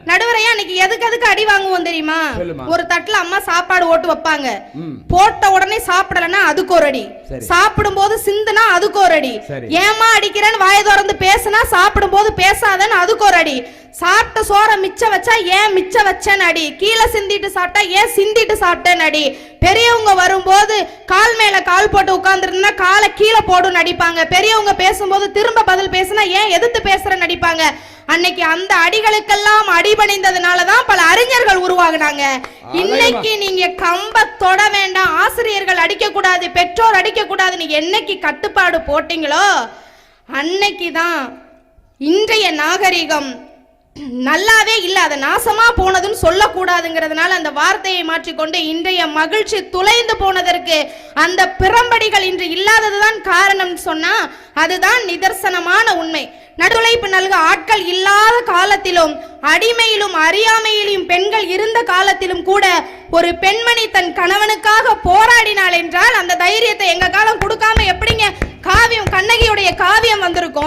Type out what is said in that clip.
நடுவரையா இன்னைக்கு எதுக்கு அடி வாங்குவோம் தெரியுமா? ஒரு தட்டுல அம்மா சாப்பாடு ஓட்டு வைப்பாங்க, போட்ட உடனே சாப்பிடலன்னா அதுக்கு ஒரு அடி, சாப்பிடும் போது சிந்துனா அதுக்கு ஒரு அடி, ஏமா அடிக்கிறேன்னு வாய திறந்து பேசுனா சாப்பிடும் போது பேசாதன்னு அதுக்கு ஒரு அடி, சாப்பிட்ட சோற மிச்ச வச்சா ஏன் மிச்ச வச்சேன்னு அடி, கீழே சிந்திட்டு சாப்பிட்டா ஏன் சிந்திட்டு சாப்பிட்டேன்னு அடி, பெரியவங்க வரும்போது கால் மேல கால் போட்டு உட்கார்ந்துருந்தா காலை கீழே போடுன்னு அடிப்பாங்க, பெரியவங்க பேசும்போது திரும்ப பதில் பேசுனா ஏன் எதிர்த்து பேசுறேன்னு அடிப்பாங்க. அன்னைக்கு அந்த அடிகளுக்கெல்லாம் அடிபணிந்ததுனாலதான் பல அறிஞர்கள் உருவாகுனாங்க. இன்னைக்கு நீங்க கம்ப தொட வேண்டாம், ஆசிரியர்கள் அடிக்க கூடாது, பெற்றோர் அடிக்க கூடாது, நீங்க என்னைக்கு கட்டுப்பாடு போட்டீங்களோ அன்னைக்குதான் இன்றைய நாகரிகம் நல்லாவே இல்ல, அதை நாசமா போனதுன்னு சொல்லக்கூடாதுங்கிறதுனால அந்த வார்த்தையை மாற்றிக்கொண்டு இன்றைய மகிழ்ச்சி துளைந்து போனதற்கு அந்த பிறம்படிகள் இன்று இல்லாததுதான் காரணம் சொன்னா அதுதான் நிதர்சனமான உண்மை. நடுழைப்பு நல்க ஆட்கள் இல்லாத காலத்திலும் அடிமையிலும் அறியாமையிலும் பெண்கள் இருந்த காலத்திலும் கூட ஒரு பெண்மணி தன் கணவனுக்காக போராடினாள் என்றால் அந்த தைரியத்தை எங்க காலம் கொடுக்காம எப்படிங்க காவியம் கண்ணகியுடைய காவியம் வந்திருக்கும்.